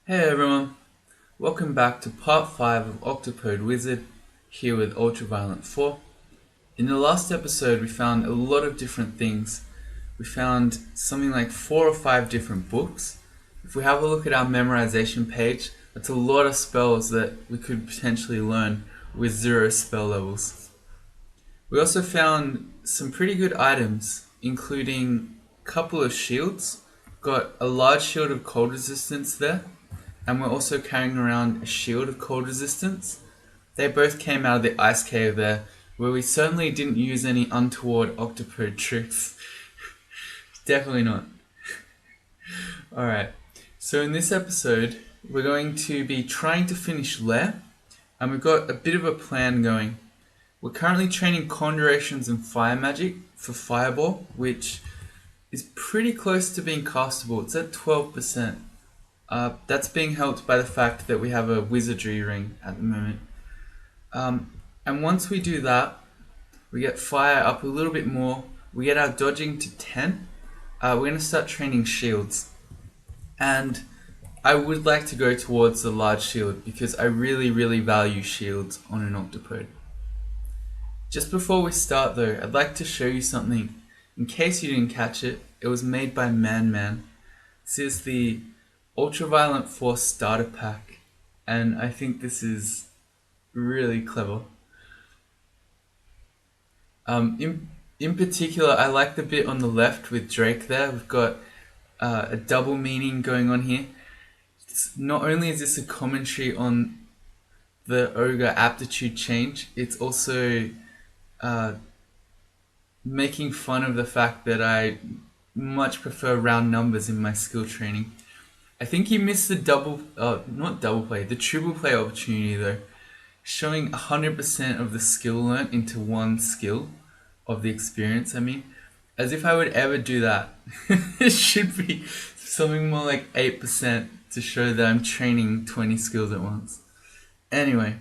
Hey everyone, welcome back to part 5 of Octopode Wizard, here with Ultraviolent 4. In the last episode we found a lot of different things. We found something like 4 or 5 different books. If we have a look at our memorization page, that's a lot of spells that we could potentially learn with 0 spell levels. We also found some pretty good items, including a couple of shields. Got a large shield of cold resistance there, and we're also carrying around a shield of cold resistance. They both came out of the ice cave there, where we certainly didn't use any untoward Octopode tricks. Definitely not. Alright, so in this episode, we're going to be trying to finish Lair, and we've got a bit of a plan going. We're currently training Conjurations and Fire Magic for Fireball, which is pretty close to being castable. It's at 12%. That's being helped by the fact that we have a Wizardry ring at the moment. And once we do that, we get Fire up a little bit more. We get our dodging to 10. We're going to start training shields. And I would like to go towards the large shield because I really value shields on an Octopode. Just before we start though, I'd like to show you something. In case you didn't catch it, it was made by Man. This is the Ultraviolent 4 starter pack, and I think this is really clever. In particular, I like the bit on the left with Drake there. We've got a double meaning going on here. Not only is this a commentary on the ogre aptitude change, it's also making fun of the fact that I much prefer round numbers in my skill training. I think he missed the the triple play opportunity though, showing 100% of the skill learnt into one skill of the experience. I mean, as if I would ever do that. It should be something more like 8% to show that I'm training 20 skills at once. Anyway,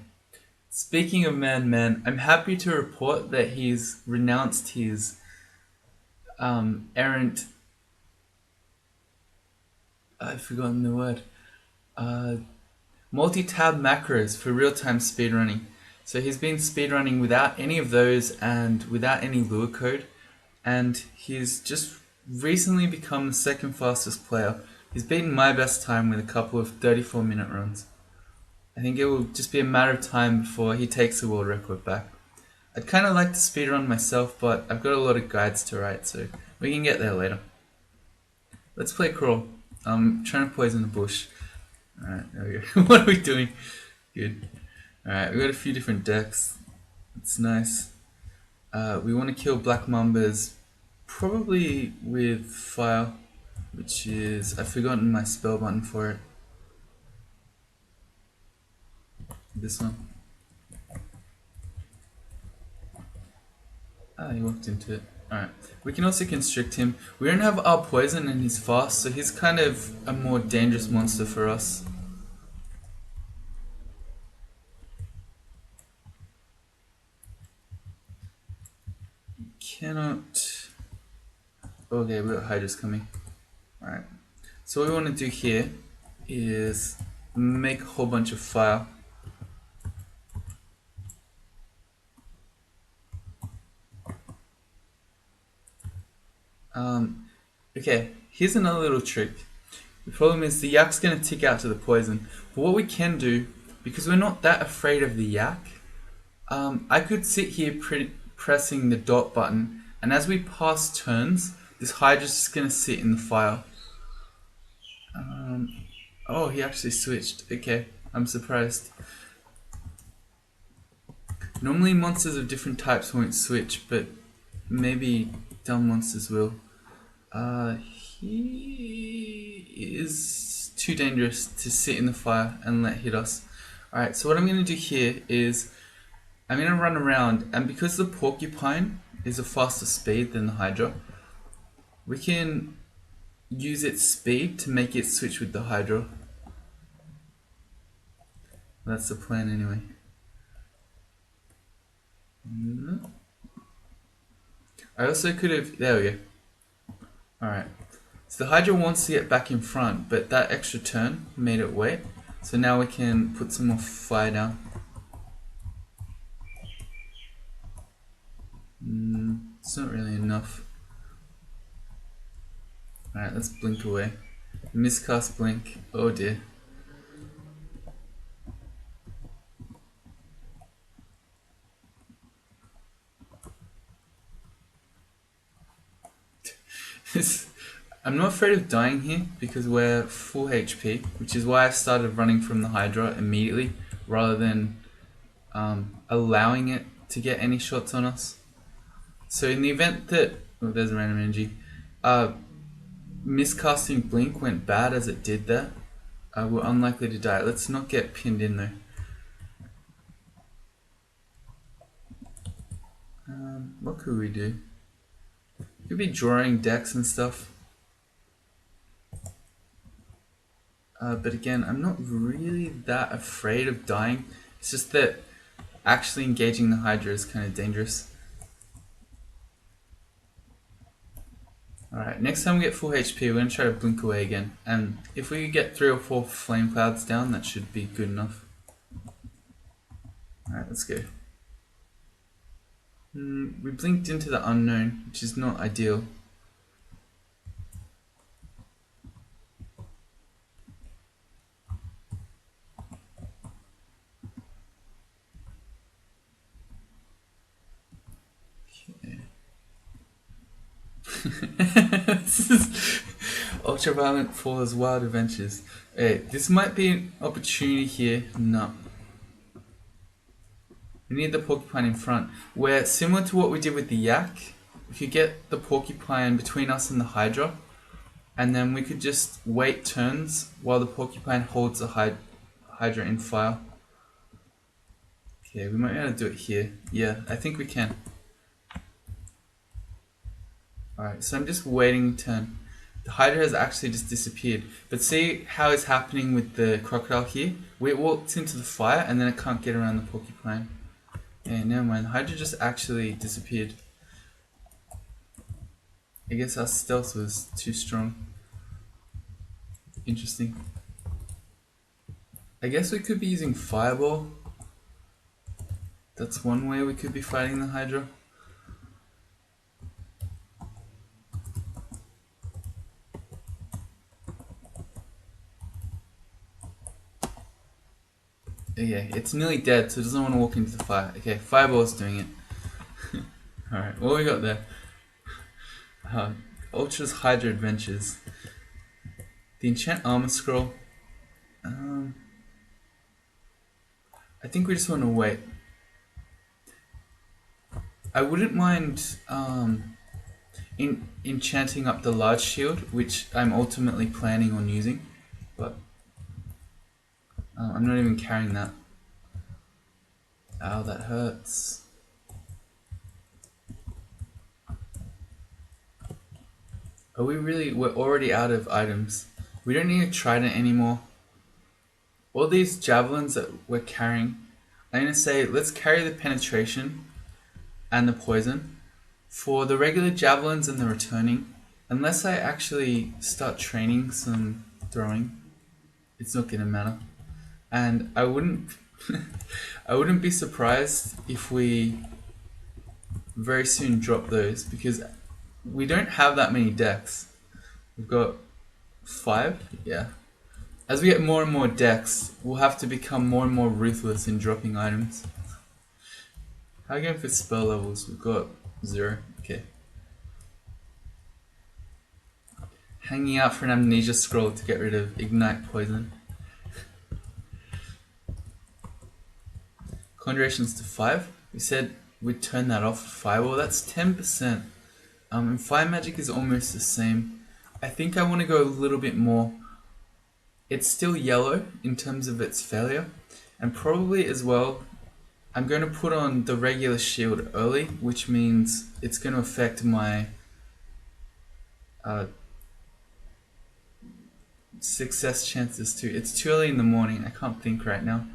speaking of Man, I'm happy to report that he's renounced his errant... I've forgotten the word. Multi-tab macros for real-time speedrunning. So he's been speedrunning without any of those and without any lure code. And he's just recently become the second fastest player. He's beaten my best time with a couple of 34-minute runs. I think it will just be a matter of time before he takes the world record back. I'd kind of like to speedrun myself, but I've got a lot of guides to write, so we can get there later. Let's play Crawl. I'm trying to poison the bush. Alright, there we go. What are we doing? Good. Alright, we've got a few different decks. It's nice. We want to kill Black Mambas, probably with Fire, which is... I've forgotten my spell button for it. This one. He walked into it. Alright. We can also constrict him. We don't have our poison and he's fast, so he's kind of a more dangerous monster for us. Cannot... Okay, we got Hydras coming. Alright. So what we want to do here is make a whole bunch of fire. Okay, here's another little trick. The problem is the yak's going to tick out to the poison. But what we can do, because we're not that afraid of the yak, I could sit here pressing the dot button, and as we pass turns, this Hydra's just going to sit in the fire. Oh, he actually switched. Okay, I'm surprised. Normally monsters of different types won't switch, but maybe dumb monsters will. He is too dangerous to sit in the fire and let hit us. Alright, so what I'm going to do here is I'm going to run around, and because the porcupine is a faster speed than the Hydra, we can use its speed to make it switch with the Hydra. That's the plan anyway. I also could have... There we go. Alright. So the Hydra wants to get back in front, but that extra turn made it wait. So now we can put some more fire down. It's not really enough. Alright, let's blink away. Miscast blink. Oh dear. I'm not afraid of dying here because we're full HP, which is why I started running from the Hydra immediately rather than allowing it to get any shots on us. So in the event that, oh, there's random energy, miscasting blink went bad as it did there, we're unlikely to die. Let's not get pinned in though. What could we do? Could be drawing decks and stuff. But again, I'm not really that afraid of dying. It's just that actually engaging the Hydra is kind of dangerous. Alright, next time we get full HP, we're going to try to blink away again. And if we get 3 or 4 flame clouds down, that should be good enough. Alright, let's go. We blinked into the unknown, which is not ideal. Okay. This is Ultraviolent Faller's Wild Adventures. Okay, this might be an opportunity here. No. We need the porcupine in front. Where, similar to what we did with the yak, we could get the porcupine between us and the Hydra, and then we could just wait turns while the porcupine holds the Hydra in fire. Okay, we might be able to do it here. Yeah, I think we can. Alright, so I'm just waiting turn. The Hydra has actually just disappeared. But see how it's happening with the crocodile here? We walked into the fire and then it can't get around the porcupine. Yeah, never mind. Hydra just actually disappeared. I guess our stealth was too strong. Interesting. I guess we could be using Fireball. That's one way we could be fighting the Hydra. Okay, it's nearly dead, so it doesn't want to walk into the fire. Okay, Fireball's doing it. Alright, what we got there? Ultra's Hydra Adventures. The Enchant Armor Scroll. I think we just want to wait. I wouldn't mind enchanting up the large shield, which I'm ultimately planning on using, but I'm not even carrying that. Ow, that hurts. Are we really? We're already out of items. We don't need a trident anymore. All these javelins that we're carrying, I'm going to say let's carry the penetration and the poison. For the regular javelins and the returning, unless I actually start training some throwing, it's not going to matter. And I wouldn't I wouldn't be surprised if we very soon drop those, because we don't have that many decks. We've got 5, yeah. As we get more and more decks, we'll have to become more and more ruthless in dropping items. How are we going for spell levels? We've got 0, okay. Hanging out for an amnesia scroll to get rid of ignite poison. Conjurations to 5. We said we'd turn that off. Fireball, that's 10%. And fire magic is almost the same. I think I want to go a little bit more. It's still yellow in terms of its failure, and probably as well I'm going to put on the regular shield early, which means it's going to affect my success chances too. It's too early in the morning, I can't think right now.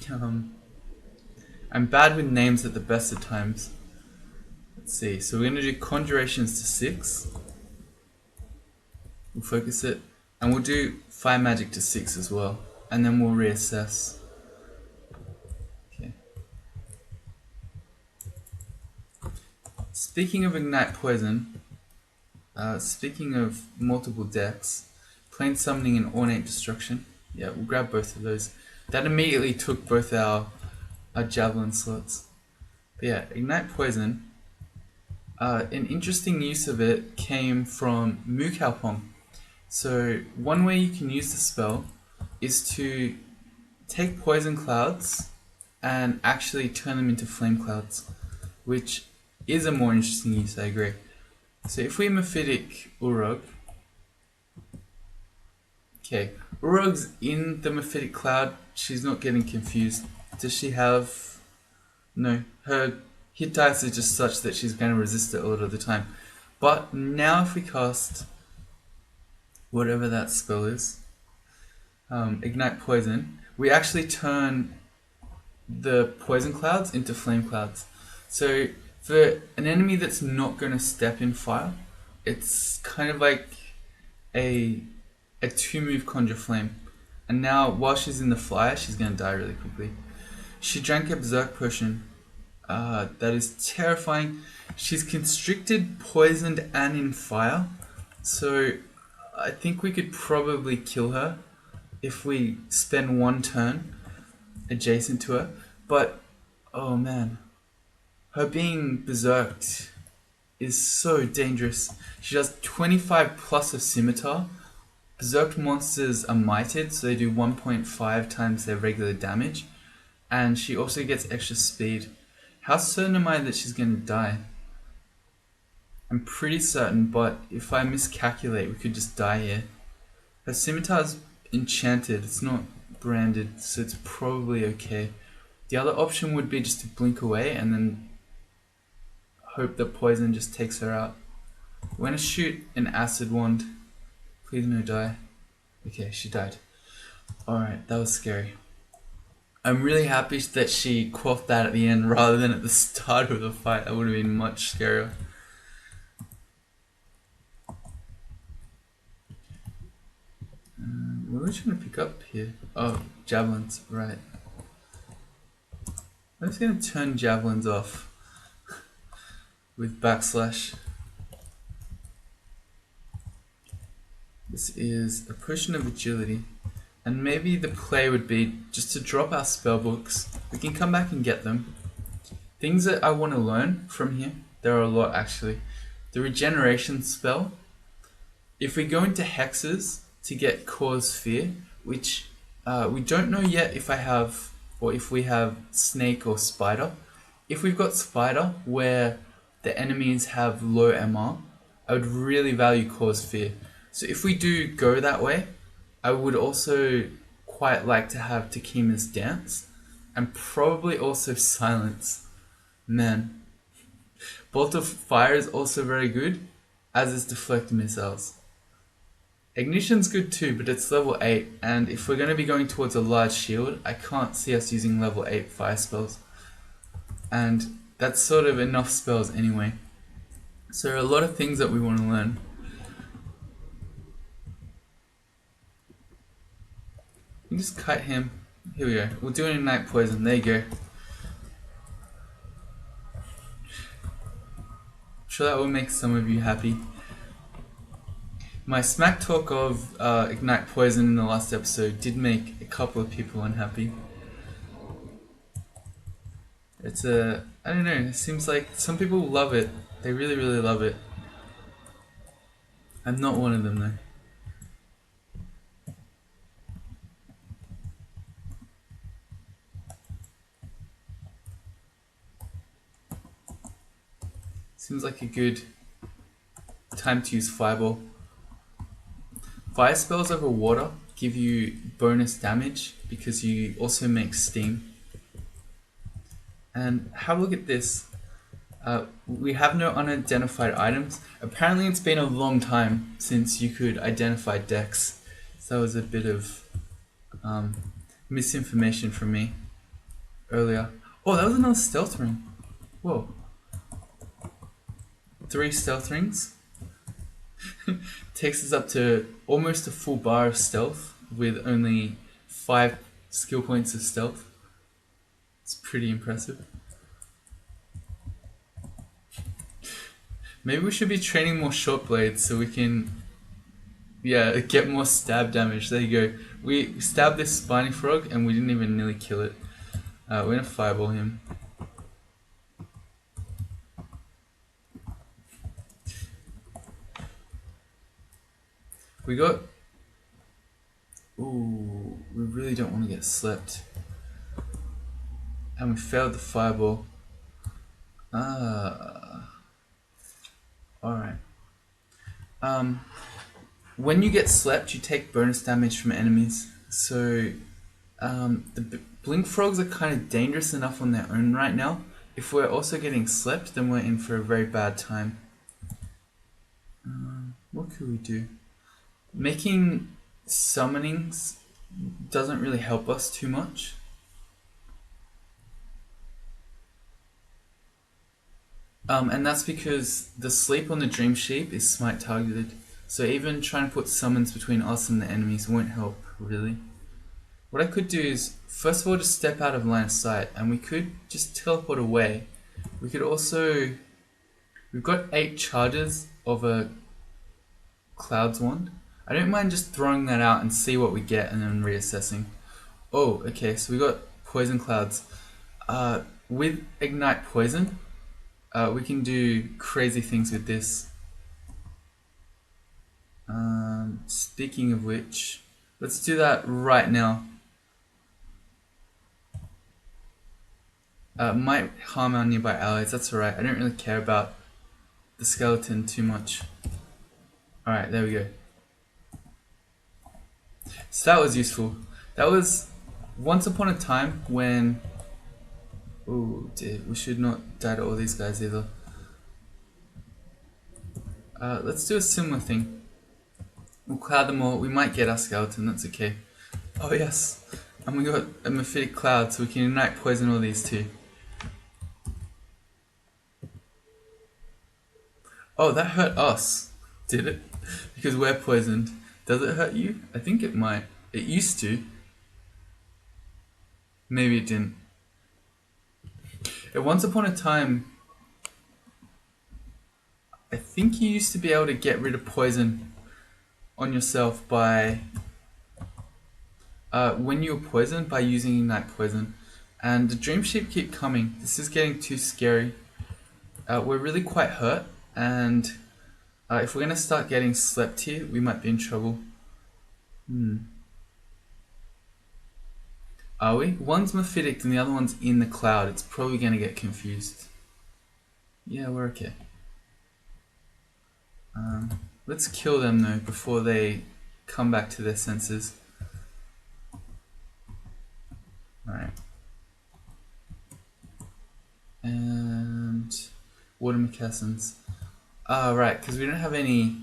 I'm bad with names at the best of times. Let's see, so we're going to do conjurations to 6. We'll focus it, and we'll do fire magic to 6 as well, and then we'll reassess. Okay. Speaking of ignite poison, speaking of multiple deaths, plain summoning and ornate destruction. Yeah, we'll grab both of those. That immediately took both our javelin slots. But yeah, ignite poison. An interesting use of it came from Mukalpong. So one way you can use the spell is to take poison clouds and actually turn them into flame clouds, which is a more interesting use, I agree. So if we Mephitic Urog, okay, Urog's in the Mephitic cloud, she's not getting confused. Does she have... No, her hit dice is just such that she's going to resist it a lot of the time. But now if we cast whatever that spell is, Ignite Poison, we actually turn the poison clouds into flame clouds. So for an enemy that's not going to step in fire, it's kind of like a 2-move Conjure Flame. And now while she's in the fire, she's going to die really quickly. She drank a Berserk Potion. That is terrifying. She's constricted, poisoned, and in fire. So I think we could probably kill her if we spend one turn adjacent to her. But, oh man, her being berserked is so dangerous. She does 25 plus of Scimitar. Berserked monsters are mited, so they do 1.5 times their regular damage. And she also gets extra speed. How certain am I that she's going to die? I'm pretty certain, but if I miscalculate, we could just die here. Her scimitar's enchanted, it's not branded, so it's probably okay. The other option would be just to blink away and then hope that poison just takes her out. We're going to shoot an acid wand. Please no die. Okay, she died. Alright, that was scary. I'm really happy that she quaffed that at the end rather than at the start of the fight. That would have been much scarier. What are we trying to pick up here? Oh, javelins, right. I'm just going to turn javelins off with backslash. This is a potion of agility. And maybe the play would be just to drop our spell books. We can come back and get them. Things that I want to learn from here, there are a lot actually. The regeneration spell. If we go into hexes to get cause fear, which we don't know yet if I have, or if we have snake or spider. If we've got spider where the enemies have low MR, I would really value cause fear. So if we do go that way, I would also quite like to have Takima's Dance and probably also Silence. Man. Bolt of Fire is also very good, as is Deflect Missiles. Ignition's good too, but it's level 8, and if we're going to be going towards a large shield, I can't see us using level 8 fire spells. And that's sort of enough spells anyway. So there are a lot of things that we want to learn. You just cut him. Here we go. We'll do an Ignite Poison. There you go. I'm sure that will make some of you happy. My smack talk of Ignite Poison in the last episode did make a couple of people unhappy. It's I don't know, it seems like some people love it. They really, really love it. I'm not one of them though. Seems like a good time to use Fireball. Fire spells over water give you bonus damage because you also make steam. And have a look at this. We have no unidentified items. Apparently it's been a long time since you could identify decks. So that was a bit of misinformation from me earlier. Oh, that was another stealth ring. Whoa. 3 stealth rings. Takes us up to almost a full bar of stealth with only 5 skill points of stealth. It's pretty impressive. Maybe we should be training more short blades so we can, yeah, get more stab damage. There you go. We stabbed this spiny frog and we didn't even nearly kill it. We're gonna fireball him. We got... Ooh, we really don't want to get slept. And we failed the fireball. Alright. When you get slept, you take bonus damage from enemies. So, the blink frogs are kind of dangerous enough on their own right now. If we're also getting slept, then we're in for a very bad time. What could we do? Making summonings doesn't really help us too much. And that's because the sleep on the Dream Sheep is smite targeted. So even trying to put summons between us and the enemies won't help, really. What I could do is, first of all, just step out of line of sight, and we could just teleport away. We could also... We've got 8 charges of a Cloud's Wand. I don't mind just throwing that out and see what we get and then reassessing. Oh, okay, so we got Poison Clouds. With Ignite Poison, we can do crazy things with this. Speaking of which, let's do that right now. Might harm our nearby allies, that's alright. I don't really care about the skeleton too much. Alright, there we go. So that was useful. That was once upon a time when... Oh dear, we should not die to all these guys either. Let's do a similar thing. We'll cloud them all. We might get our skeleton, that's okay. Oh yes, and we got a Mephitic Cloud, so we can ignite poison all these too. Oh, that hurt us, did it? Because we're poisoned. Does it hurt you? I think it might. It used to. Maybe it didn't. Once upon a time, I think you used to be able to get rid of poison on yourself by when you were poisoned by using Ignite Poison. And the Dream Sheep keep coming. This is getting too scary. We're really quite hurt, and if we're gonna start getting slept here, we might be in trouble. Are we? One's Mephitic and the other one's in the cloud. It's probably gonna get confused. Yeah, we're okay. Let's kill them though before they come back to their senses. Alright. And water moccasins. Right, because we don't have any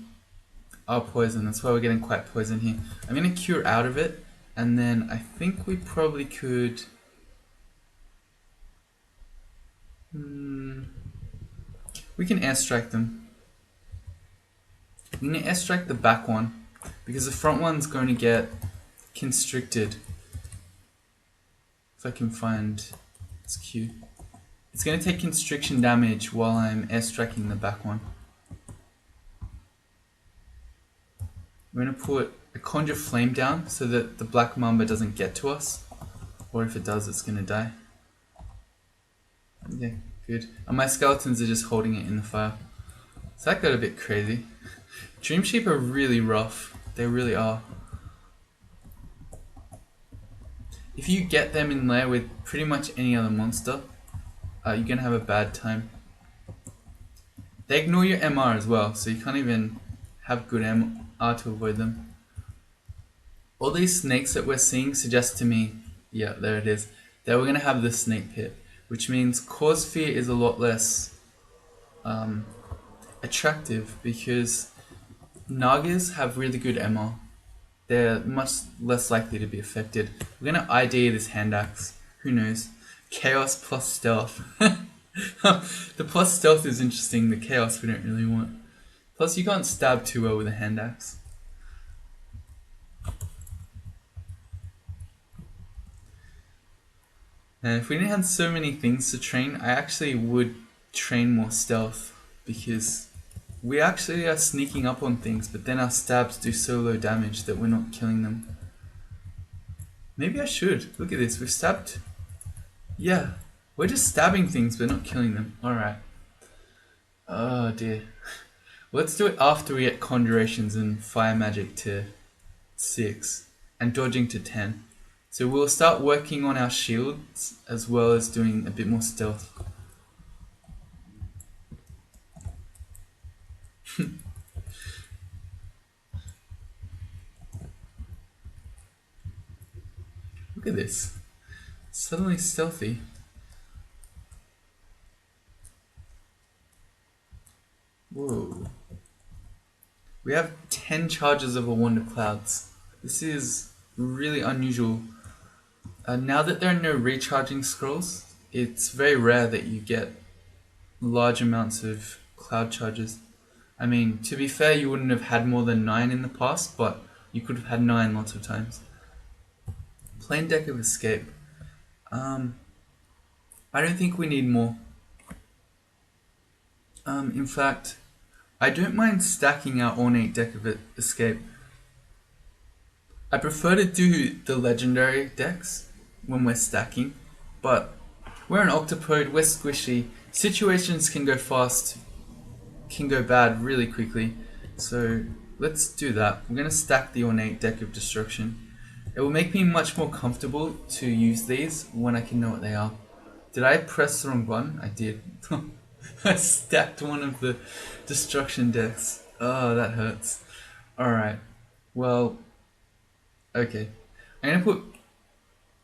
poison. That's why we're getting quite poisoned here. I'm gonna cure out of it, and then I think we probably could... we can airstrike them. I'm going to airstrike the back one, because the front one's going to get constricted. If I can find its cue. It's going to take constriction damage while I'm airstriking the back one. We're going to put a Conjure Flame down so that the Black Mamba doesn't get to us. Or if it does, it's going to die. Yeah, good. And my skeletons are just holding it in the fire. So that got a bit crazy. Dream Sheep are really rough. They really are. If you get them in lair with pretty much any other monster, you're going to have a bad time. They ignore your MR as well, so you can't even have good MR to avoid them. All these snakes that we're seeing suggest to me, yeah, there it is, that we're going to have the snake pit, which means Cause Fear is a lot less attractive because Nagas have really good MR. They're much less likely to be affected. We're going to ID this hand axe. Who knows? Chaos plus stealth. The plus stealth is interesting. The chaos we don't really want. Plus you can't stab too well with a hand axe. And if we didn't have so many things to train, I actually would train more stealth, because we actually are sneaking up on things, but then our stabs do so low damage that we're not killing them. Maybe I should. Look at this, we've stabbed. Yeah, we're just stabbing things but not killing them. Alright. Oh dear. Let's do it after we get conjurations and fire magic to 6 and dodging to 10. So we'll start working on our shields as well as doing a bit more stealth. Look at this. Suddenly stealthy. Whoa. We have 10 charges of a Wand of Clouds. This is really unusual. Now that there are no recharging scrolls, it's very rare that you get large amounts of cloud charges. I mean, to be fair, you wouldn't have had more than 9 in the past, but you could have had 9 lots of times. Plain deck of escape. I don't think we need more. In fact, I don't mind stacking our ornate deck of escape. I prefer to do the legendary decks when we're stacking, but we're an Octopode, we're squishy. Situations can go fast, can go bad really quickly. So let's do that. We're going to stack the ornate deck of destruction. It will make me much more comfortable to use these when I can know what they are. Did I press the wrong button? I did. I stacked one of the destruction decks. Oh, that hurts. Alright. Well, okay. I'm going to put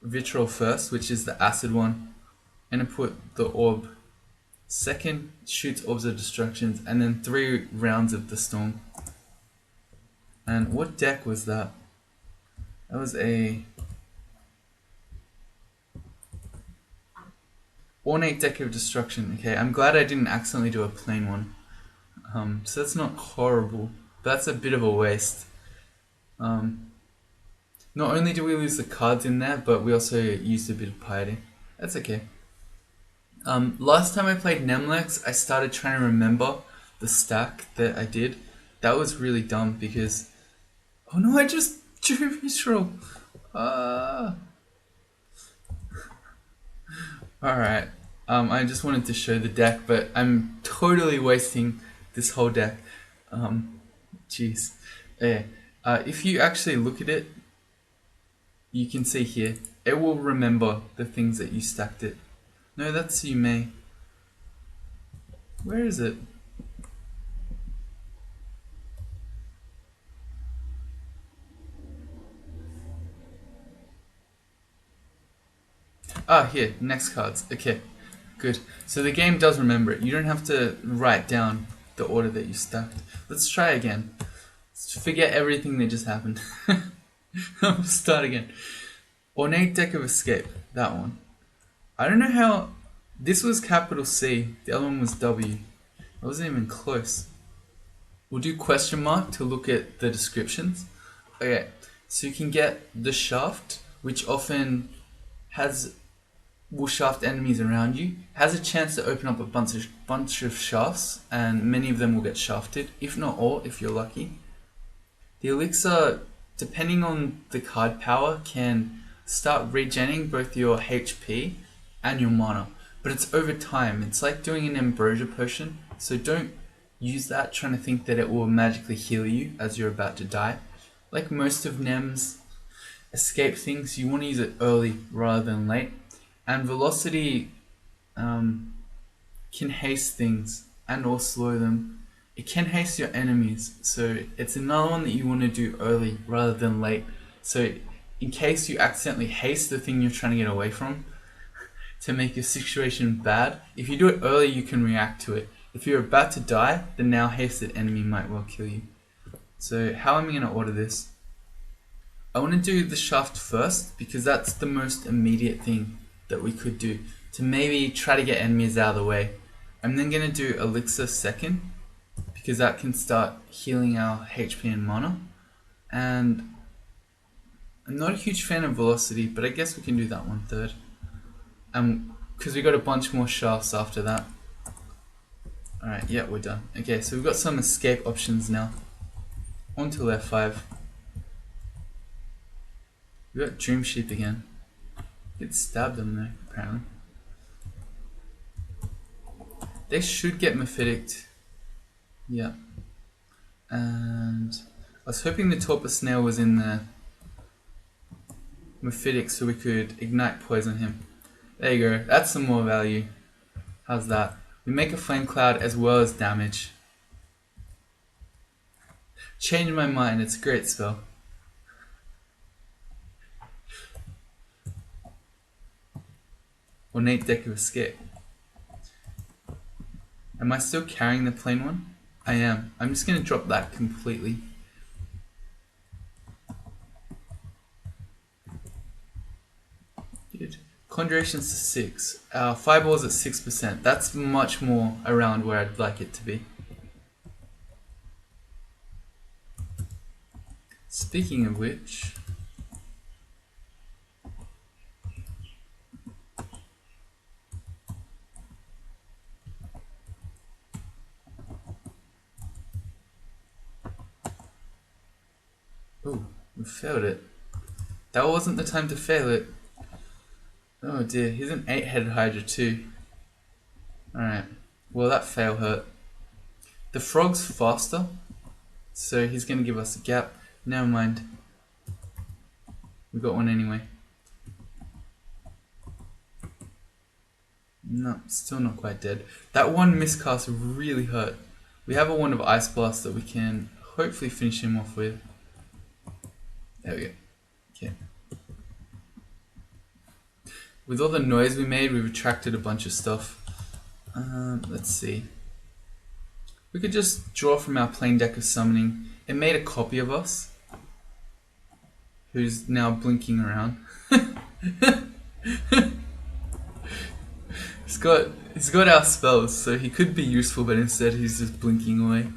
Vitriol first, which is the acid one. I'm going to put the orb second, shoots orbs of destructions, and then 3 rounds of the storm. And what deck was that? That was a ornate deck of destruction. Okay, I'm glad I didn't accidentally do a plain one. So that's not horrible. That's a bit of a waste. Not only do we lose the cards in there, but we also used a bit of piety. That's okay. Last time I played Nemelex, I started trying to remember the stack that I did. That was really dumb because... Oh no, I just drew Vitriol. Alright, I just wanted to show the deck, but I'm totally wasting this whole deck. Jeez. Yeah. If you actually look at it, you can see here, it will remember the things that you stacked it. No, that's you may. Where is it? Ah, here, next cards. Okay, good. So the game does remember it. You don't have to write down the order that you stacked. Let's try again. Let's forget everything that just happened. I'll start again. Ornate deck of escape. That one. I don't know how... This was capital C. The other one was W. It wasn't even close. We'll do question mark to look at the descriptions. Okay, so you can get the shaft, which often will shaft enemies around you. Has a chance to open up a bunch of shafts, and many of them will get shafted, if not all, if you're lucky. The elixir, depending on the card power, can start regenerating both your HP and your mana, but it's over time. It's like doing an ambrosia potion, so don't use that trying to think that it will magically heal you as you're about to die. Like most of Nem's escape things, you want to use it early rather than late. And velocity can haste things and or slow them. It can haste your enemies, so it's another one that you want to do early rather than late. So in case you accidentally haste the thing you're trying to get away from to make your situation bad, if you do it early you can react to it. If you're about to die, the now hasted enemy might well kill you. So how am I going to order this? I want to do the shaft first because that's the most immediate thing that we could do to maybe try to get enemies out of the way. I'm then going to do elixir second because that can start healing our HP and mana. And I'm not a huge fan of velocity, but I guess we can do that one third. Because we got a bunch more shafts after that. Alright, yeah, we're done. Okay, so we've got some escape options now. On to layer 5. We got Dream Sheep again. It stabbed them though, apparently. They should get Mephitic. Yeah. And I was hoping the Torpor Snail was in the Mephitic so we could ignite poison him. There you go, that's some more value. How's that? We make a flame cloud as well as damage. Change my mind, it's a great spell. Ornate Deck of Escape. Am I still carrying the plain one? I am. I'm just going to drop that completely. Good. Conjuration's to 6. Our Fireball's at 6%. That's much more around where I'd like it to be. Speaking of which... Oh, we failed it. That wasn't the time to fail it. Oh dear, he's an 8-headed Hydra too. Alright, well that fail hurt. The frog's faster, so he's going to give us a gap. Never mind. We got one anyway. No, still not quite dead. That one miscast really hurt. We have a wand of Ice Blast that we can hopefully finish him off with. There we go. Okay. With all the noise we made, we've attracted a bunch of stuff. Let's see. We could just draw from our plain deck of summoning. It made a copy of us, who's now blinking around. He's got our spells, so he could be useful, but instead he's just blinking away.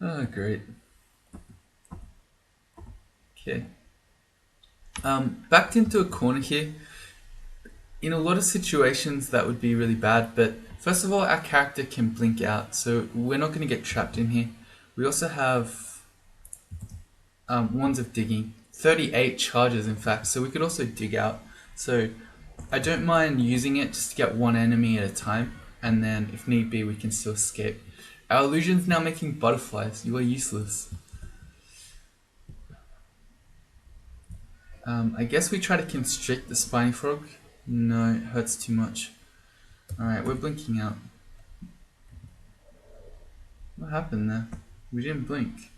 Oh, great. Okay. Backed into a corner here. In a lot of situations that would be really bad, but first of all our character can blink out, so we're not going to get trapped in here. We also have Wands of Digging, 38 charges in fact, so we could also dig out. So I don't mind using it just to get one enemy at a time, and then if need be we can still escape. Our illusion's now making butterflies. You are useless. I guess we try to constrict the spiny frog. No, it hurts too much. Alright, we're blinking out. What happened there? We didn't blink.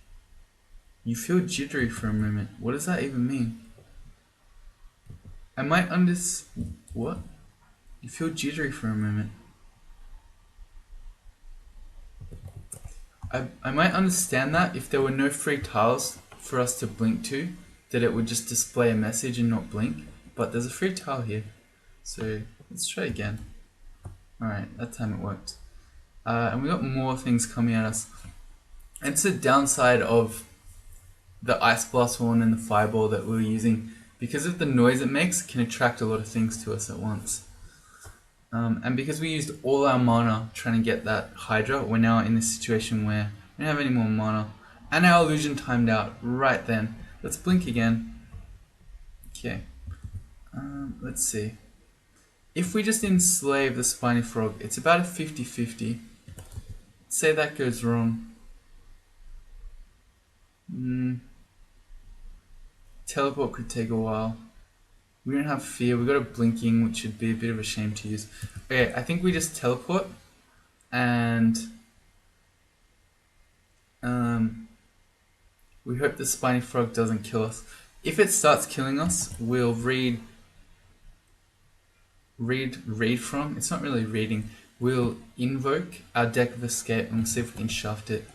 You feel jittery for a moment. What does that even mean? I might what? You feel jittery for a moment. I might understand that if there were no free tiles for us to blink to, that it would just display a message and not blink, but there's a free tile here. So let's try again. Alright, that time it worked. And we got more things coming at us. It's a downside of the Ice Blast Wand and the Fireball that we're using. Because of the noise it makes, it can attract a lot of things to us at once. And because we used all our mana trying to get that Hydra, we're now in this situation where we don't have any more mana. And our illusion timed out right then. Let's blink again. Okay. Let's see. If we just enslave the spiny frog, it's about a 50-50. Say that goes wrong. Teleport could take a while. We don't have fear. We got a blinking, which would be a bit of a shame to use. Okay, I think we just teleport and we hope the spiny frog doesn't kill us. If it starts killing us, we'll read from. It's not really reading. We'll invoke our deck of escape and we'll see if we can shaft it.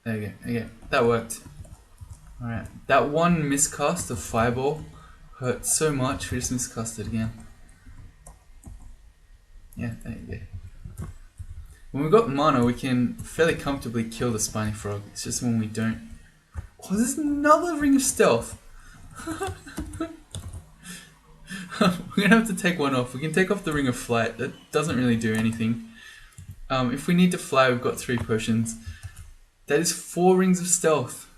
There we go. Okay, that worked. Alright, that one miscast of Fireball hurt so much, we just miscast it again. Yeah, there you go. When we've got mana, we can fairly comfortably kill the spiny frog. It's just when we don't. Oh, there's another ring of stealth. We're gonna have to take one off. We can take off the ring of flight. That doesn't really do anything. If we need to fly, we've got 3 potions. That is 4 rings of stealth.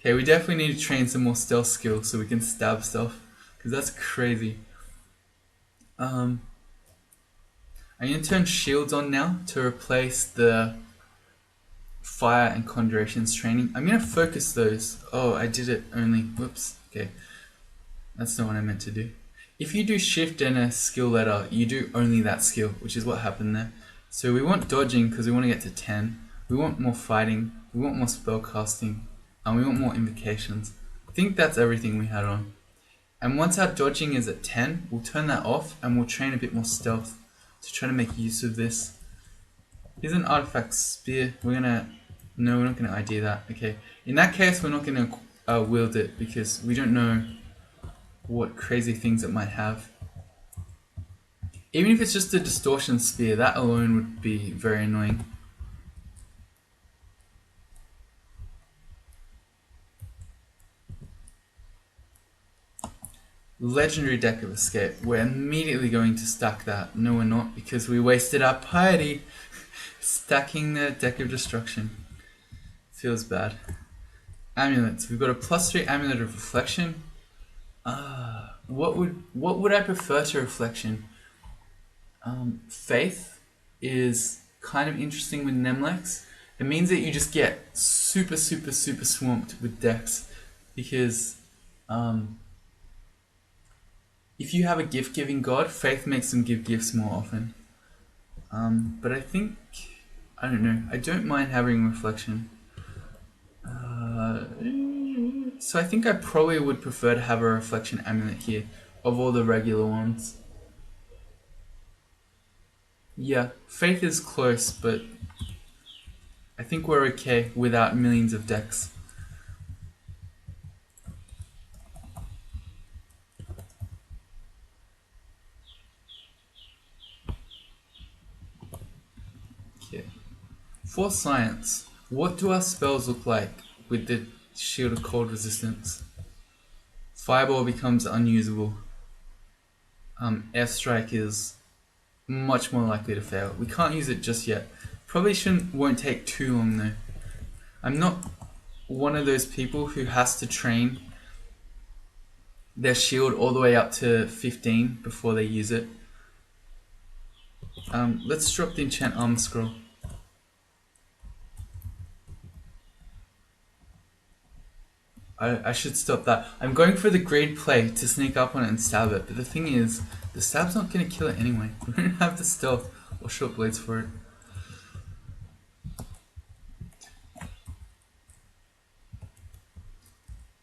Okay, we definitely need to train some more stealth skills so we can stab stuff, because that's crazy. I'm going to turn shields on now to replace the fire and conjurations training. I'm going to focus those. Oh, I did it only. Whoops. Okay. That's not what I meant to do. If you do shift and a skill letter, you do only that skill, which is what happened there. So we want dodging because we want to get to 10. We want more fighting. We want more spell casting. And we want more invocations. I think that's everything we had on. And once our dodging is at 10, we'll turn that off and we'll train a bit more stealth to try to make use of this. Here's an artifact spear. No, we're not gonna ID that. Okay. In that case, we're not gonna wield it because we don't know what crazy things it might have. Even if it's just a distortion spear, that alone would be very annoying. Legendary Deck of Escape. We're immediately going to stack that. No, we're not, because we wasted our piety stacking the Deck of Destruction. Feels bad. Amulets. We've got a +3 Amulet of Reflection. What would I prefer to Reflection? Faith is kind of interesting with Nemelex. It means that you just get super swamped with decks, because if you have a gift-giving god, Faith makes them give gifts more often. But I think, I don't know, I don't mind having Reflection. So I think I probably would prefer to have a Reflection Amulet here, of all the regular ones. Yeah, Faith is close, but I think we're okay without millions of decks. Okay. For science, what do our spells look like with the Shield of Cold Resistance? Fireball becomes unusable. Airstrike is much more likely to fail. We can't use it just yet. Probably won't take too long though. I'm not one of those people who has to train their shield all the way up to 15 before they use it. Let's drop the enchant armor scroll. I should stop that. I'm going for the greed play to sneak up on it and stab it, but the thing is, the stab's not going to kill it anyway. We don't have the stealth or short blades for it.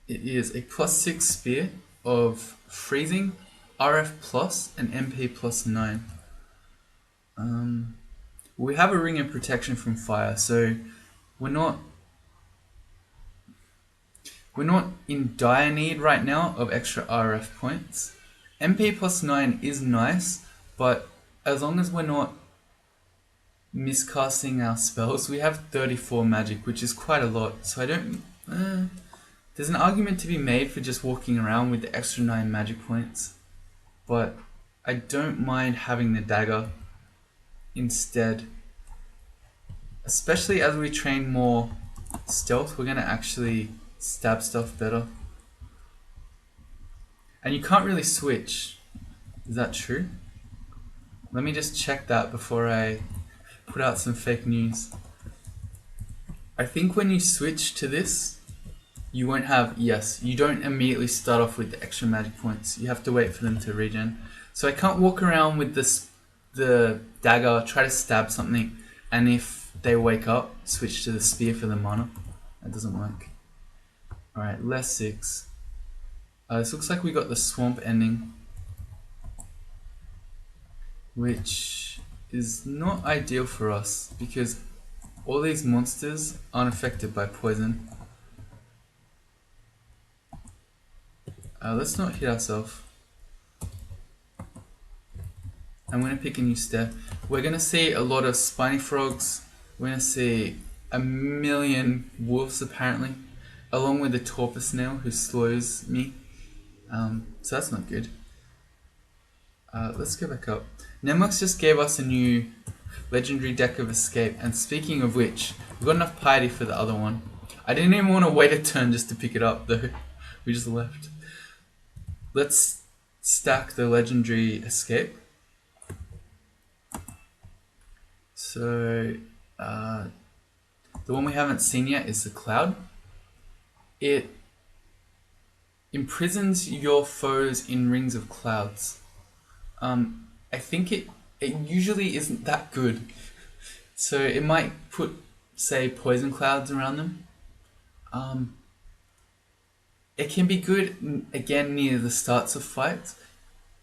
It is a +6 spear of freezing, RF plus, and MP +9. We have a ring of protection from fire, so we're not in dire need right now of extra RF points. MP +9 is nice, but as long as we're not miscasting our spells, we have 34 magic, which is quite a lot, so I don't... there's an argument to be made for just walking around with the extra 9 magic points, but I don't mind having the dagger instead. Especially as we train more stealth, we're going to actually stab stuff better. And you can't really switch. Is that true? Let me just check that before I put out some fake news. I think when you switch to this, you won't have, yes, you don't immediately start off with the extra magic points. You have to wait for them to regen. So I can't walk around with the dagger, try to stab something, and if they wake up, switch to the spear for the mana. That doesn't work. Alright, less 6. This looks like we got the swamp ending, which is not ideal for us because all these monsters aren't affected by poison. Let's not hit ourselves. I'm going to pick a new stair. We're going to see a lot of spiny frogs. We're going to see a million wolves apparently, along with the torpor snail who slows me. So that's not good. Let's go back up. Nemelex just gave us a new legendary deck of escape, and speaking of which, we've got enough piety for the other one. I didn't even want to wait a turn just to pick it up though. We just left. Let's stack the legendary escape. So the one we haven't seen yet is the cloud. It imprisons your foes in rings of clouds. I think it usually isn't that good. So it might put, say, poison clouds around them. It can be good, again, near the starts of fights,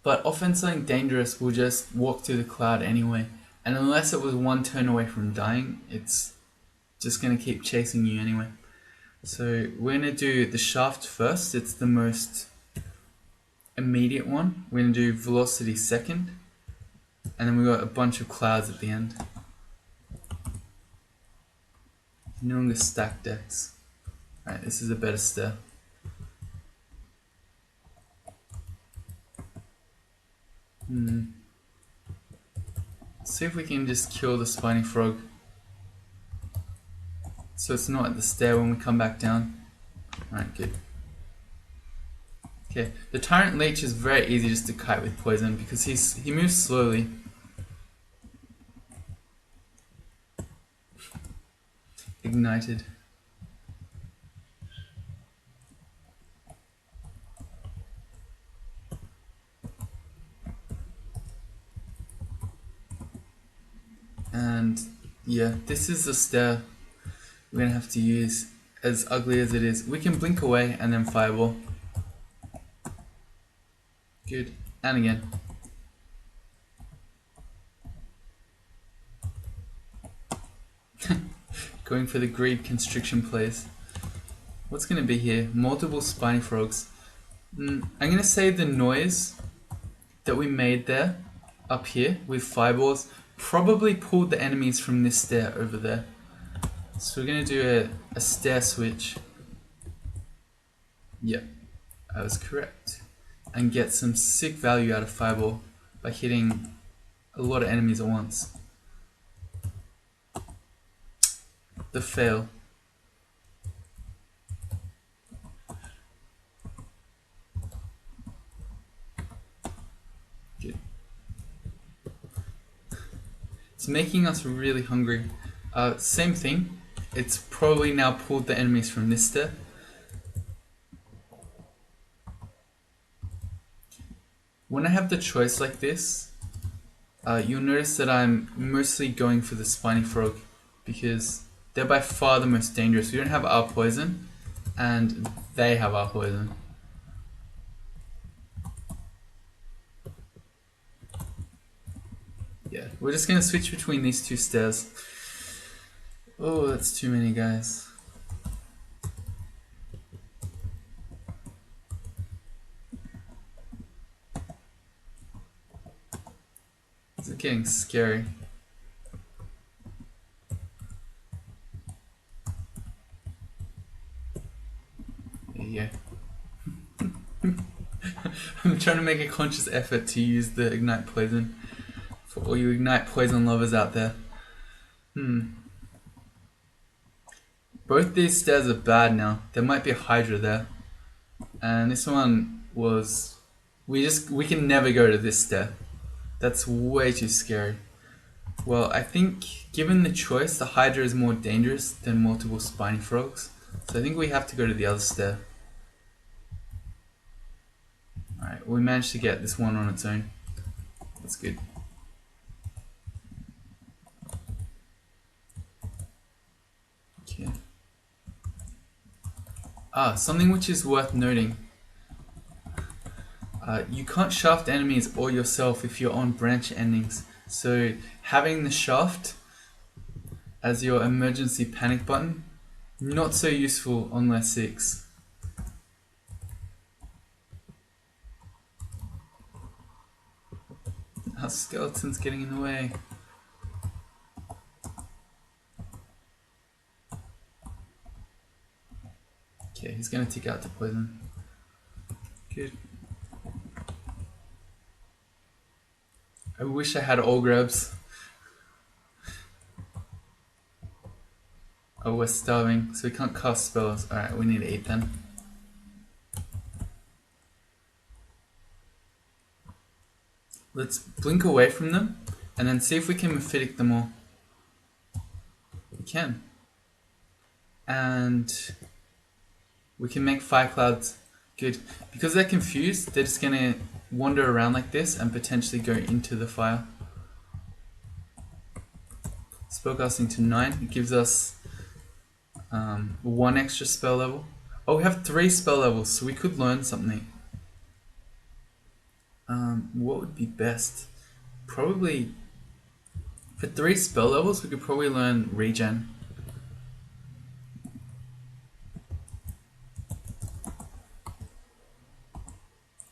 but often something dangerous will just walk through the cloud anyway. And unless it was one turn away from dying, it's just going to keep chasing you anyway. So we're going to do the shaft first. It's the most immediate one. We're going to do velocity second. And then we've got a bunch of clouds at the end. No longer stack decks. Alright, this is a better stair. See if we can just kill the spiny frog. So it's not at the stair when we come back down. Alright, good. Okay, the tyrant leech is very easy just to kite with poison because he moves slowly. Ignited. And yeah, this is the stair we're gonna have to use, as ugly as it is. We can blink away and then fireball. Good. And again. Going for the greed constriction plays. What's gonna be here? Multiple spiny frogs. I'm gonna say the noise that we made there, up here, with fireballs, probably pulled the enemies from this stair over there. So we're going to do a stair switch. Yep, I was correct. And get some sick value out of fireball by hitting a lot of enemies at once. The fail. Good. It's making us really hungry. Same thing. It's probably now pulled the enemies from this stair. When I have the choice like this, you'll notice that I'm mostly going for the spiny frog because they're by far the most dangerous. We don't have our poison and they have our poison. Yeah, we're just gonna switch between these two stairs. Oh, that's too many guys. This is getting scary. Yeah. I'm trying to make a conscious effort to use the ignite poison for all you ignite poison lovers out there. Both these stairs are bad now. There might be a Hydra there. And this one was... We can never go to this stair. That's way too scary. Well, I think given the choice, the Hydra is more dangerous than multiple spiny frogs. So I think we have to go to the other stair. Alright, we managed to get this one on its own. That's good. Okay. Something which is worth noting. You can't shaft enemies or yourself if you're on branch endings. So having the shaft as your emergency panic button, not so useful on less 6. Our skeleton's getting in the way. Okay, he's gonna take out the poison. Good. I wish I had all grabs. Oh, we're starving, so we can't cast spells. Alright, we need to eat then. Let's blink away from them, and then see if we can mephitic them all. We can. And we can make fire clouds. Good. Because they're confused, they're just gonna wander around like this and potentially go into the fire. Spellcasting to 9. It gives us 1 extra spell level. Oh, we have 3 spell levels, so we could learn something. What would be best? Probably for 3 spell levels, we could probably learn regen.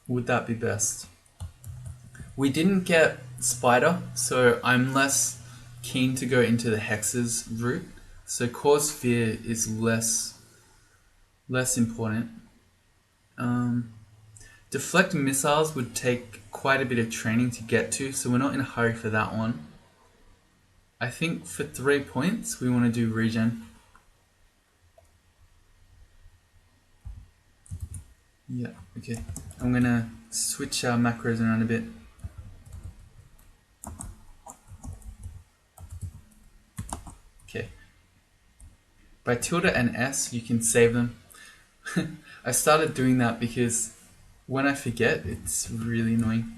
Would that be best? We didn't get spider, so I'm less keen to go into the hexes route. So cause fear is less important. Deflect missiles would take quite a bit of training to get to, so we're not in a hurry for that one. I think for 3 points we want to do regen. Yeah, okay. I'm gonna switch our macros around a bit. Okay. By tilde and S, you can save them. I started doing that because when I forget, it's really annoying.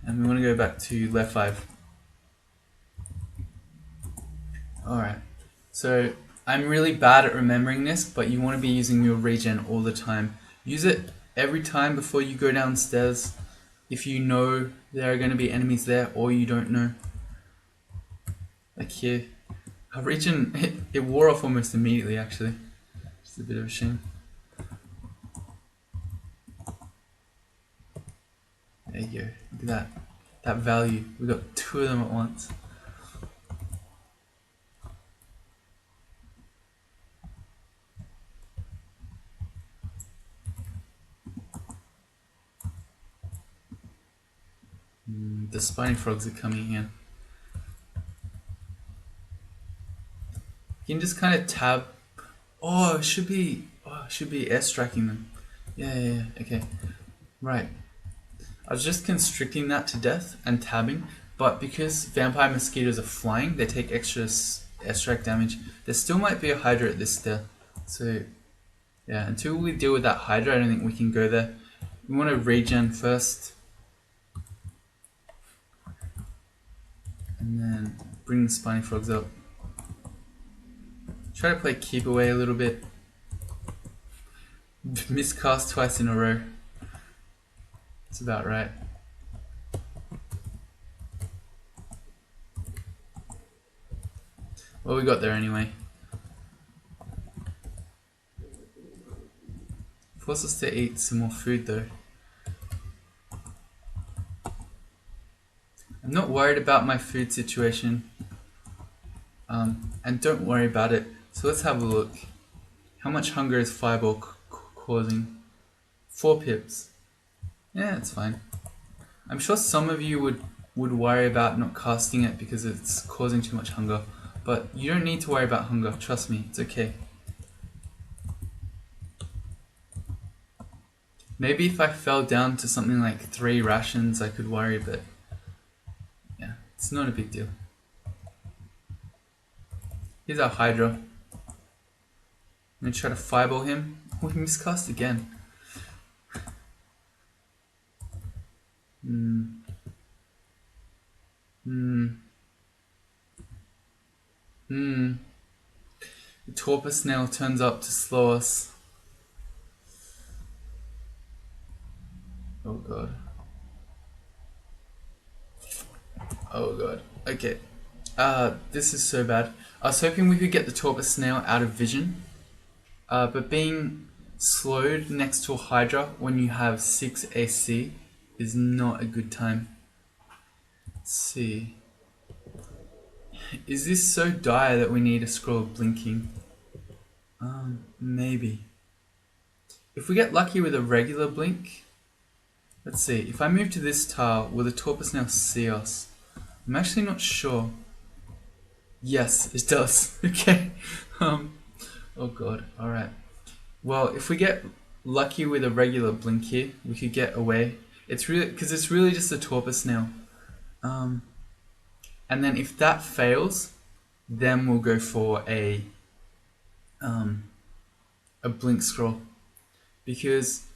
And we want to go back to left 5. Alright, so I'm really bad at remembering this, but you want to be using your regen all the time. Use it every time before you go downstairs if you know there are going to be enemies there or you don't know. Like here, our regen, it wore off almost immediately actually. Just a bit of a shame. There you go, look at that. That value, we got 2 of them at once. The spiny frogs are coming in. You can just kind of tab. Oh, it should be air striking them. Yeah, okay. Right. I was just constricting that to death and tabbing, but because vampire mosquitoes are flying, they take extra airstrike damage. There still might be a Hydra at this step, so yeah, until we deal with that Hydra, I don't think we can go there. We want to regen first, and then bring the spiny frogs up. Try to play keep away a little bit. Miscast twice in a row. That's about right. Well, we got there anyway. Force us to eat some more food though. I'm not worried about my food situation. And don't worry about it. So let's have a look. How much hunger is Fireball causing? 4 pips. Yeah, it's fine. I'm sure some of you would worry about not casting it because it's causing too much hunger. But you don't need to worry about hunger, trust me, it's okay. Maybe if I fell down to something like 3 rations I could worry, but yeah, it's not a big deal. Here's our Hydra. I'm gonna try to fireball him. Oh, he miscast again. The torpor snail turns up to slow us. Oh god. Oh god. Okay. This is so bad. I was hoping we could get the torpor snail out of vision. But being slowed next to a Hydra when you have 6 AC is not a good time. see. Is this so dire that we need a scroll blinking? Maybe. If we get lucky with a regular blink, let's see. If I move to this tile, will the torpor now see us? I'm actually not sure. Yes, it does. Okay. Oh god. All right. Well, if we get lucky with a regular blink here, we could get away. It's really because it's really just a torpor snail. And then if that fails, then we'll go for a blink scroll, because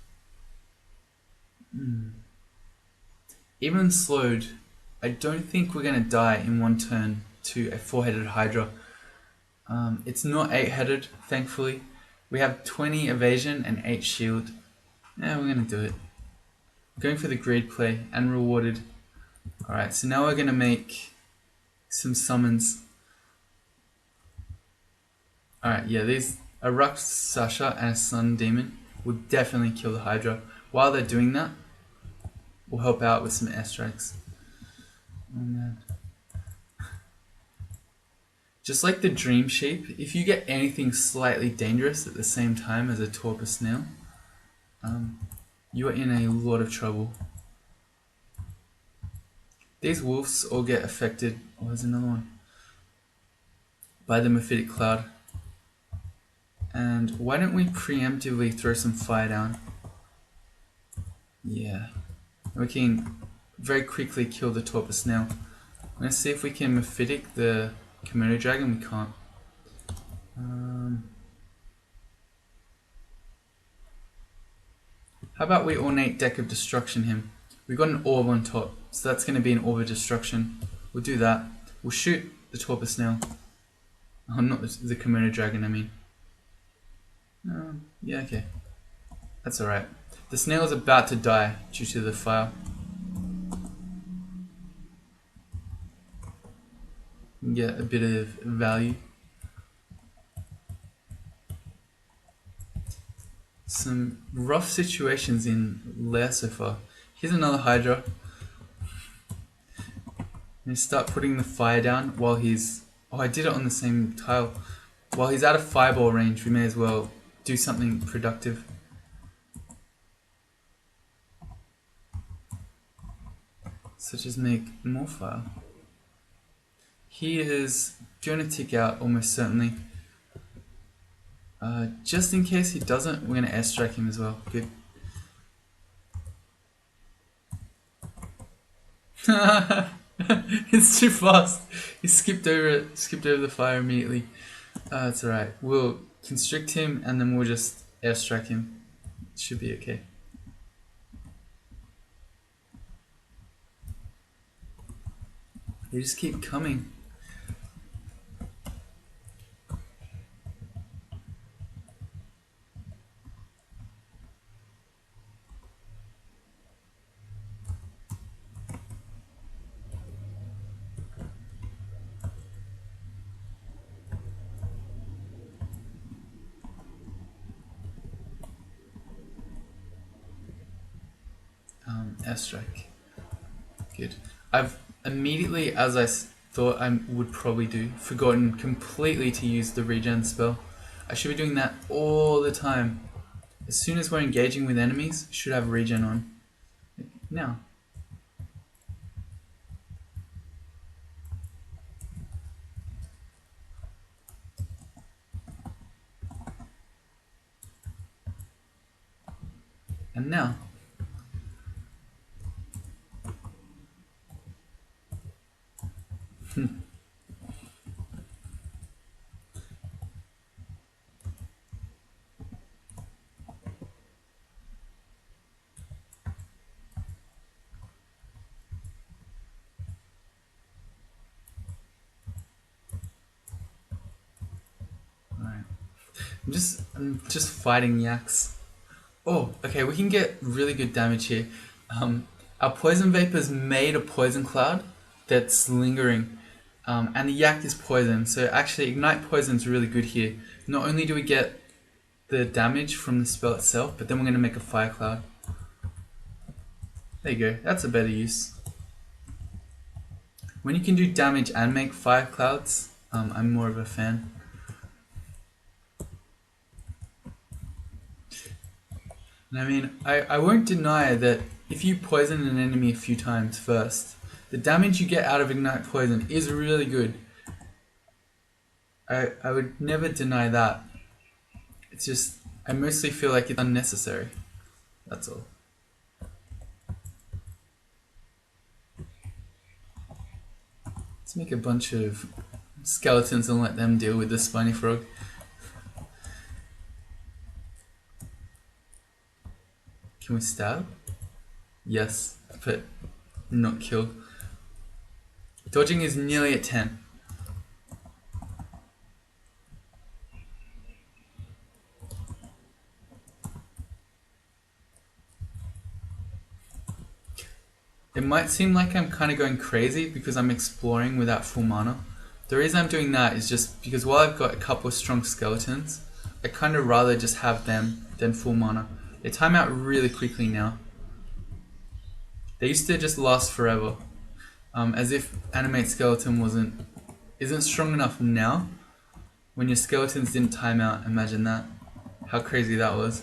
even slowed, I don't think we're gonna die in one turn to a 4-headed Hydra. It's not 8-headed, thankfully. We have 20 evasion and 8 shield. Yeah, we're gonna do it. Going for the greed play and rewarded. Alright, so now we're gonna make some summons. Alright, yeah, these a Rakshasa and a Sun Demon will definitely kill the Hydra. While they're doing that, we'll help out with some airstrikes. Oh man. Just like the Dream Sheep, if you get anything slightly dangerous at the same time as a torpor snail, you are in a lot of trouble. These wolves all get affected. Oh, there's another one. By the Mephitic Cloud. And why don't we preemptively throw some fire down? Yeah. We can very quickly kill the torpor snail. Let's see if we can Mephitic the Komodo dragon. We can't. How about we ornate deck of destruction him? We've got an orb on top, so that's going to be an orb of destruction. We'll do that. We'll shoot the torpor snail. Oh, not the Komodo dragon, I mean. Yeah, okay. That's alright. The snail is about to die due to the fire. Get a bit of value. Some rough situations in Lair so far. Here's another Hydra. And start putting the fire down while he's... Oh, I did it on the same tile. While he's out of fireball range, we may as well do something productive. Such as make more fire. He is going to tick out almost certainly. Just in case he doesn't, we're going to airstrike him as well. Good. It's too fast. He skipped over it. Skipped over the fire immediately. It's alright. We'll constrict him and then we'll just airstrike him. It should be okay. They just keep coming. Airstrike. Good. I've immediately, as I thought I would probably do, forgotten completely to use the regen spell. I should be doing that all the time. As soon as we're engaging with enemies, should have regen on. Now. And now. I'm just fighting yaks. Oh, okay, we can get really good damage here. Our poison vapor's made a poison cloud that's lingering, and the yak is poison, so actually ignite poison's really good here. Not only do we get the damage from the spell itself, but then we're going to make a fire cloud. There you go, that's a better use. When you can do damage and make fire clouds, I'm more of a fan. And I mean, I won't deny that if you poison an enemy a few times first, the damage you get out of Ignite Poison is really good. I would never deny that. It's just, I mostly feel like it's unnecessary. That's all. Let's make a bunch of skeletons and let them deal with the spiny frog. Can we stab? Yes, but not kill. Dodging is nearly at 10. It might seem like I'm kind of going crazy because I'm exploring without full mana. The reason I'm doing that is just because while I've got a couple of strong skeletons, I kind of rather just have them than full mana. They time out really quickly now. They used to just last forever. As if Animate Skeleton isn't strong enough now. When your skeletons didn't time out, imagine that. How crazy that was.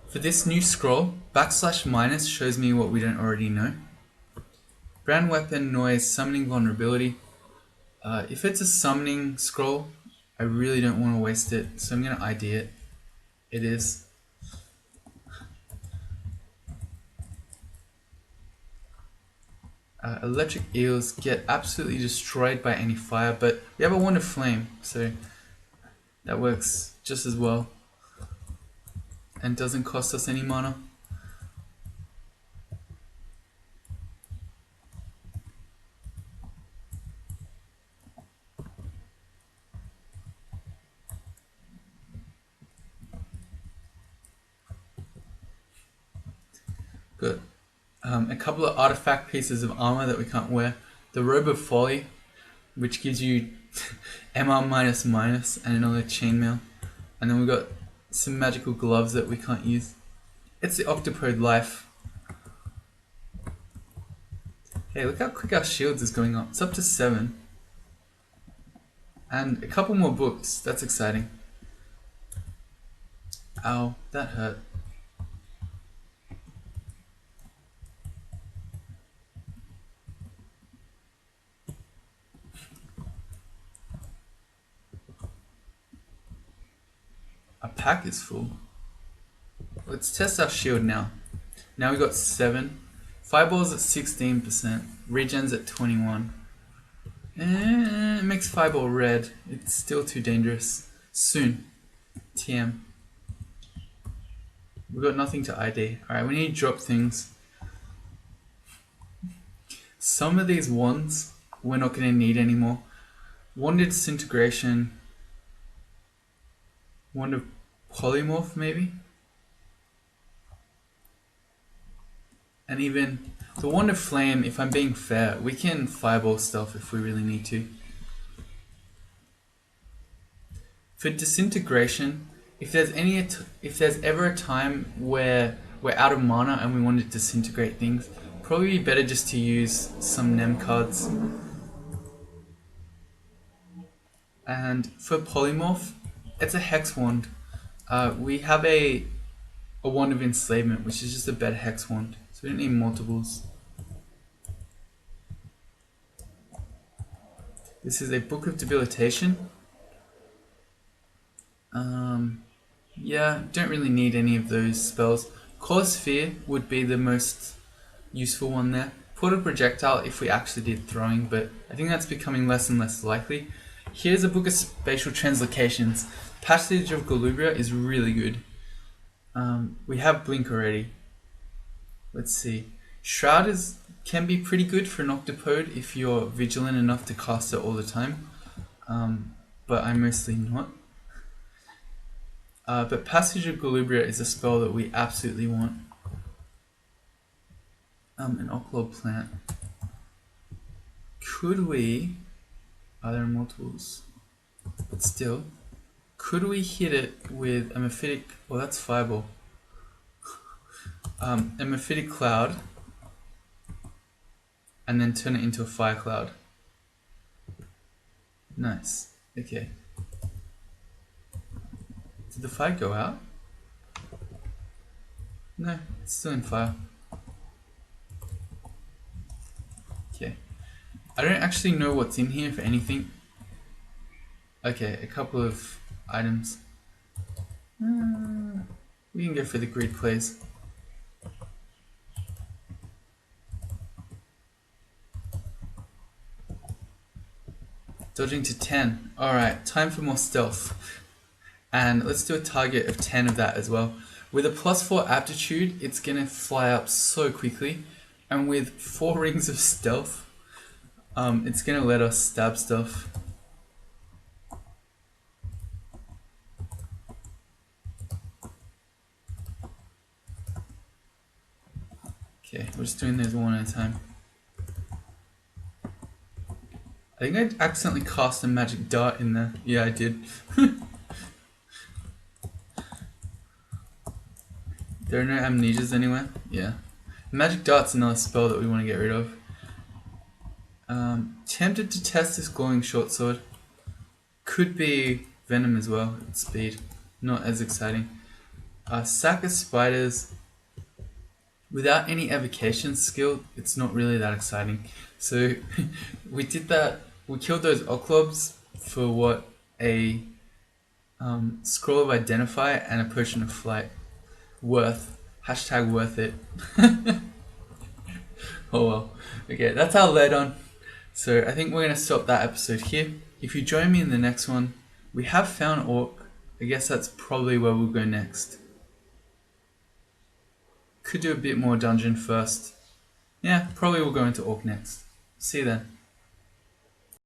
For this new scroll, /- shows me what we don't already know. Brand Weapon, Noise, Summoning Vulnerability. If it's a summoning scroll, I really don't want to waste it, so I'm going to ID it. It is. Electric Eels get absolutely destroyed by any fire, but we have a Wand of Flame, so that works just as well. And doesn't cost us any mana. Good. A couple of artifact pieces of armor that we can't wear. The Robe of Folly, which gives you MR and another chainmail. And then we've got some magical gloves that we can't use. It's the Octopode life. Hey, look how quick our shields is going up. It's up to 7. And a couple more books. That's exciting. Ow, that hurt. Our pack is full. Let's test our shield now. Now we got 7. Fireball's at 16%. Regen's at 21. It makes Fireball red. It's still too dangerous. Soon. TM. We've got nothing to ID. Alright, we need to drop things. Some of these wands we're not going to need anymore. Wand of Disintegration. Wand of Polymorph maybe? And even the Wand of Flame, if I'm being fair, we can fireball stuff if we really need to. For Disintegration, if there's ever a time where we're out of mana and we want to disintegrate things, probably be better just to use some Nem cards. And for Polymorph, it's a Hex Wand. We have a Wand of Enslavement, which is just a better Hex Wand. So we don't need multiples. This is a Book of Debilitation. Yeah, don't really need any of those spells. Cause Fear would be the most useful one there. Portal Projectile if we actually did throwing, but I think that's becoming less and less likely. Here's a Book of Spatial Translocations. Passage of Galubria is really good. We have Blink already. Let's see. Shroud can be pretty good for an Octopode if you're vigilant enough to cast it all the time. But I'm mostly not. But Passage of Galubria is a spell that we absolutely want. An Octopode plant. Could we... Are there multiples? But still, could we hit it with a Mephitic... Well, that's Fireball. A Mephitic Cloud. and then turn it into a fire cloud. Nice. Okay. Did the fire go out? No, it's still in fire. Okay. I don't actually know what's in here for anything. Okay, a couple of items. We can go for the grid, please. Dodging to 10. Alright, time for more stealth. And let's do a target of 10 of that as well. With a +4 aptitude, it's going to fly up so quickly. And with 4 rings of stealth, it's going to let us stab stuff. Okay, we're just doing those one at a time. I think I accidentally cast a magic dart in there. Yeah, I did. There are no amnesias anywhere? Yeah. Magic dart's another spell that we want to get rid of. Tempted to test this glowing short sword. Could be venom as well at speed. Not as exciting. Sack of spiders. Without any evocation skill, it's not really that exciting. So we did that. We killed those Octopode for what? A scroll of identify and a potion of flight. Worth. Hashtag worth it. Oh well. Okay, that's our lead on. So I think we're going to stop that episode here. If you join me in the next one, we have found Orc. I guess that's probably where we'll go next. Could do a bit more dungeon first. Yeah, probably we'll go into Orc next. See you then.